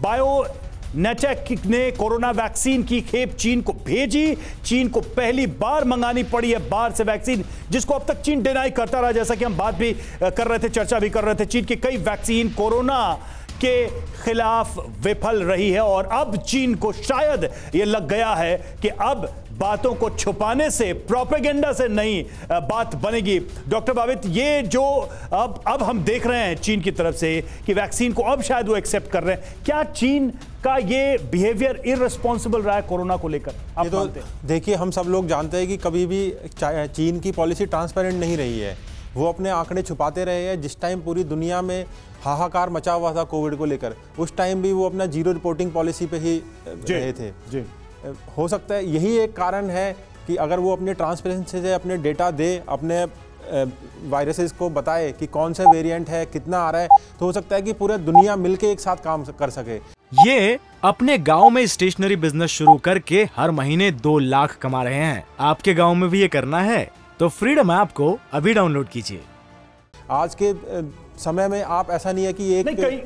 बायोनेटेक ने corona vaccine की खेप चीन को भेजी। चीन को पहली बार मंगानी पड़ी है बाहर से वैक्सीन, जिसको अब तक चीन डिनाई करता रहा, जैसा कि हम बात भी कर रहे थे, चर्चा भी कर रहे थे। चीन की कई वैक्सीन कोरोना के खिलाफ विफल रही है और अब चीन को शायद यह लग गया है कि अब बातों को छुपाने से, प्रोपेगेंडा से नहीं बात बनेगी। डॉक्टर बावित, ये जो अब हम देख रहे हैं चीन की तरफ से कि वैक्सीन को अब शायद वो एक्सेप्ट कर रहे हैं, क्या चीन का ये बिहेवियर इररिस्पॉन्सिबल रहा है कोरोना को लेकर? आप तो देखिए, हम सब लोग जानते हैं कि कभी भी चीन की पॉलिसी ट्रांसपेरेंट नहीं रही है। वो अपने आंकड़े छुपाते रहे हैं। जिस टाइम पूरी दुनिया में हाहाकार मचा हुआ था कोविड को लेकर, उस टाइम भी वो अपना जीरो रिपोर्टिंग पॉलिसी पे ही रहे थे। जी, हो सकता है यही एक कारण है कि अगर वो अपने ट्रांसपेरेंसी से अपने डेटा दे, अपने वायरसेस को बताए कि कौन सा वेरिएंट है, कितना आ रहा है, तो हो सकता है कि पूरी दुनिया मिलके एक साथ काम कर सके। ये अपने गांव में स्टेशनरी बिजनेस शुरू करके हर महीने 2 लाख कमा रहे हैं। आपके गांव में भी ये करना है तो फ्रीडम ऐप को अभी डाउनलोड कीजिए। आज के समय में आप ऐसा नहीं है कि एक नहीं,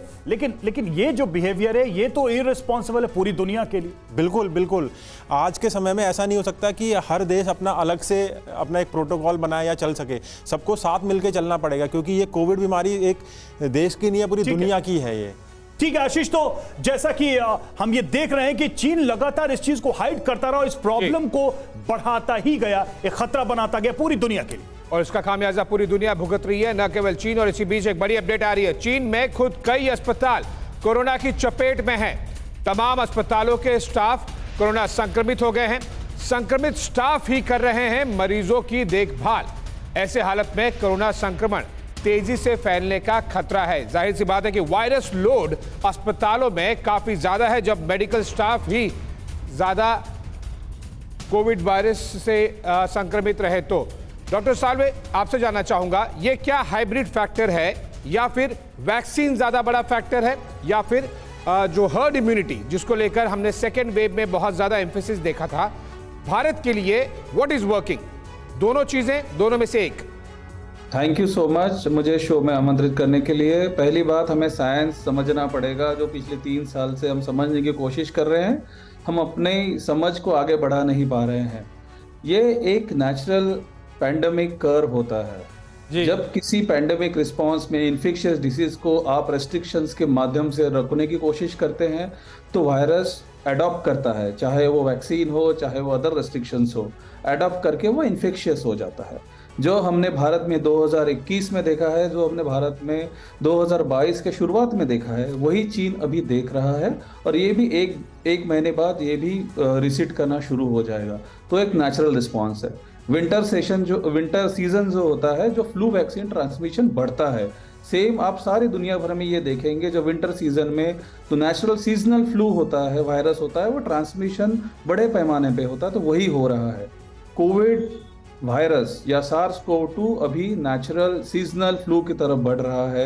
लेकिन ये जो बिहेवियर है ये तो इररिस्पॉन्सिबल है पूरी दुनिया के लिए। बिल्कुल बिल्कुल। आज के समय में ऐसा नहीं हो सकता कि हर देश अपना अलग से अपना एक प्रोटोकॉल बनाए या चल सके। सबको साथ मिलकर चलना पड़ेगा, क्योंकि ये कोविड बीमारी एक देश की नहीं है, पूरी दुनिया की है ये। ठीक है आशीष, तो जैसा कि हम ये देख रहे हैं कि चीन लगातार इस चीज को हाइड करता रहा, इस प्रॉब्लम को बढ़ाता ही गया, एक खतरा बनाता गया पूरी दुनिया के लिए, और इसका खामियाजा पूरी दुनिया भुगत रही है, न केवल चीन। और इसी बीच एक बड़ी अपडेट आ रही है, चीन में खुद कई अस्पताल कोरोना की चपेट में हैं। तमाम अस्पतालों के स्टाफ कोरोना संक्रमित हो गए हैं। संक्रमित स्टाफ ही कर रहे हैं मरीजों की देखभाल। ऐसे हालत में कोरोना संक्रमण तेजी से फैलने का खतरा है। जाहिर सी बात है कि वायरस लोड अस्पतालों में काफी ज्यादा है, जब मेडिकल स्टाफ ही ज्यादा कोविड वायरस से संक्रमित रहे तो। डॉक्टर साल्वे, आपसे जानना चाहूंगा, ये क्या हाइब्रिड फैक्टर है, या फिर वैक्सीन ज्यादा बड़ा फैक्टर है, या फिर जो हर्ड इम्यूनिटी जिसको लेकर हमने सेकेंड वेव में बहुत ज्यादा एम्फेसिस देखा था, भारत के लिए व्हाट इज वर्किंग? दोनों चीजें, दोनों में से एक। थैंक यू सो मच मुझे शो में आमंत्रित करने के लिए। पहली बात, हमें साइंस समझना पड़ेगा। जो पिछले 3 साल से हम समझने की कोशिश कर रहे हैं, हम अपने समझ को आगे बढ़ा नहीं पा रहे हैं। ये एक नेचुरल पैंडेमिक कर्व होता है। जब किसी पैंडेमिक रिस्पांस में इन्फेक्शियस डिसीज को आप रेस्ट्रिक्शंस के माध्यम से रोकने की कोशिश करते हैं, तो वायरस अडॉप्ट करता है, चाहे वो वैक्सीन हो, चाहे वो अदर रेस्ट्रिक्शंस हो, अडॉप्ट करके वो इन्फेक्शियस हो जाता है। जो हमने भारत में 2021 में देखा है, जो हमने भारत में 2022 के शुरुआत में देखा है, वही चीन अभी देख रहा है, और ये भी एक महीने बाद ये भी रिसीड करना शुरू हो जाएगा। तो एक नेचुरल रिस्पॉन्स है। विंटर सीजन जो होता है, जो फ्लू वैक्सीन ट्रांसमिशन बढ़ता है, सेम आप सारी दुनिया भर में ये देखेंगे। जो विंटर सीजन में तो नेचुरल सीजनल फ्लू होता है, वायरस होता है, वो ट्रांसमिशन बड़े पैमाने पे होता है, तो वही हो रहा है। कोविड वायरस या SARS-CoV-2 अभी नेचुरल सीजनल फ्लू की तरफ बढ़ रहा है।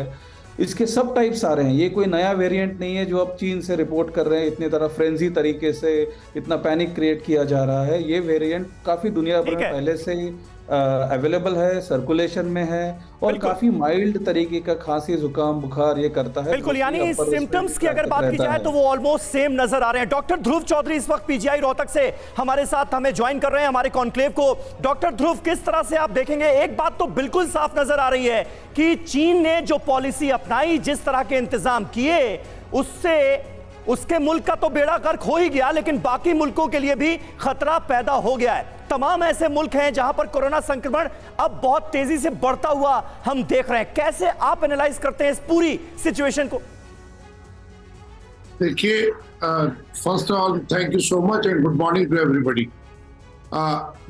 इसके सब टाइप्स आ रहे हैं। ये कोई नया वेरिएंट नहीं है जो अब चीन से रिपोर्ट कर रहे हैं, इतनी तरह फ्रेंजी तरीके से इतना पैनिक क्रिएट किया जा रहा है। ये वेरिएंट काफी दुनिया भर में पहले से ही अवेलेबल है, सर्कुलेशन में है, और काफी माइल्ड तरीके का खांसी, जुकाम, बुखार ये करता है। बिल्कुल, यानी सिम्टम्स की अगर बात की जाए तो वो ऑलमोस्ट सेम नजर आ रहे हैं। डॉक्टर ध्रुव चौधरी इस वक्त PGI रोहतक से हमारे साथ हमें ज्वाइन कर रहे हैं, हमारे कॉन्क्लेव को। डॉक्टर ध्रुव, किस तरह से आप देखेंगे? एक बात तो बिल्कुल साफ नजर आ रही है कि चीन ने जो पॉलिसी अपनाई, जिस तरह के इंतजाम किए, उससे उसके मुल्क का तो बेड़ा गर्क हो ही गया, लेकिन बाकी मुल्कों के लिए भी खतरा पैदा हो गया है। तमाम ऐसे मुल्क हैं जहां पर कोरोना संक्रमण अब बहुत तेजी से बढ़ता हुआ हम देख रहे हैं। कैसे आप एनालाइज करते हैं इस पूरी सिचुएशन को? देखिए, first of all thank you so much and good morning to everybody.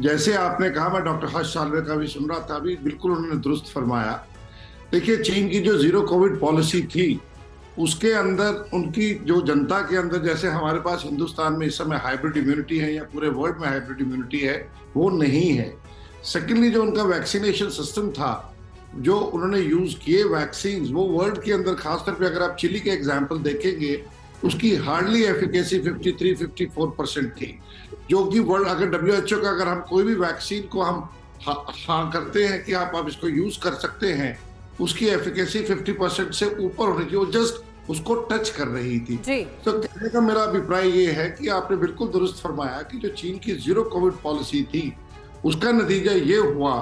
जैसे आपने कहा, मैं डॉक्टर हर्ष साल्वे का भी सुन रहा था, अभी बिल्कुल उन्होंने दुरुस्त फरमाया। देखिए, चीन की जो जीरो कोविड पॉलिसी थी, उसके अंदर उनकी जो जनता के अंदर, जैसे हमारे पास हिंदुस्तान में इस समय हाइब्रिड इम्यूनिटी है या पूरे वर्ल्ड में हाइब्रिड इम्यूनिटी है, वो नहीं है। सेकेंडली, जो उनका वैक्सीनेशन सिस्टम था, जो उन्होंने यूज किए वैक्सीन, वो वर्ल्ड के अंदर, खासतौर पे अगर आप चिली के एग्जाम्पल देखेंगे, उसकी हार्डली एफिकेसी 53-54% थी, जो कि वर्ल्ड, अगर WHO का, अगर हम कोई भी वैक्सीन को हम हाँ करते हैं कि आप इसको यूज कर सकते हैं, उसकी एफिकेसी 50% से ऊपर होनी चाहिए। वो जस्ट उसको टच कर रही थी। जी। तो कहने का मेरा अभिप्राय ये है कि आपने बिल्कुल दुरुस्त फरमाया कि जो चीन की जीरो कोविड पॉलिसी थी उसका नतीजा ये हुआ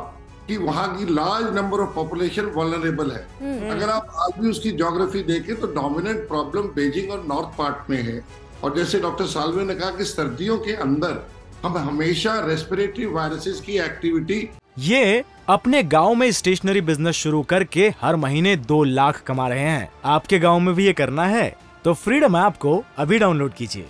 कि वहां की large number of population vulnerable है। अगर आप आज भी उसकी ज्योग्राफी देखें तो डोमिनेंट प्रॉब्लम बीजिंग और नॉर्थ पार्ट में है। और जैसे डॉक्टर साल्वे ने कहा कि सर्दियों के अंदर हम हमेशा रेस्पिरेटरी वायरसेस की एक्टिविटी। ये अपने गांव में स्टेशनरी बिजनेस शुरू करके हर महीने 2 लाख कमा रहे हैं। आपके गांव में भी ये करना है तो फ्रीडम ऐप को अभी डाउनलोड कीजिए।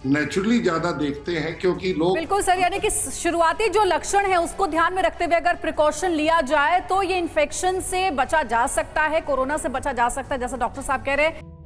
नेचुरली ज्यादा देखते हैं क्योंकि लोग बिल्कुल सर, यानी कि शुरुआती जो लक्षण है उसको ध्यान में रखते हुए अगर प्रिकॉशन लिया जाए तो ये इन्फेक्शन से बचा जा सकता है, कोरोना से बचा जा सकता है, जैसा डॉक्टर साहब कह रहे हैं।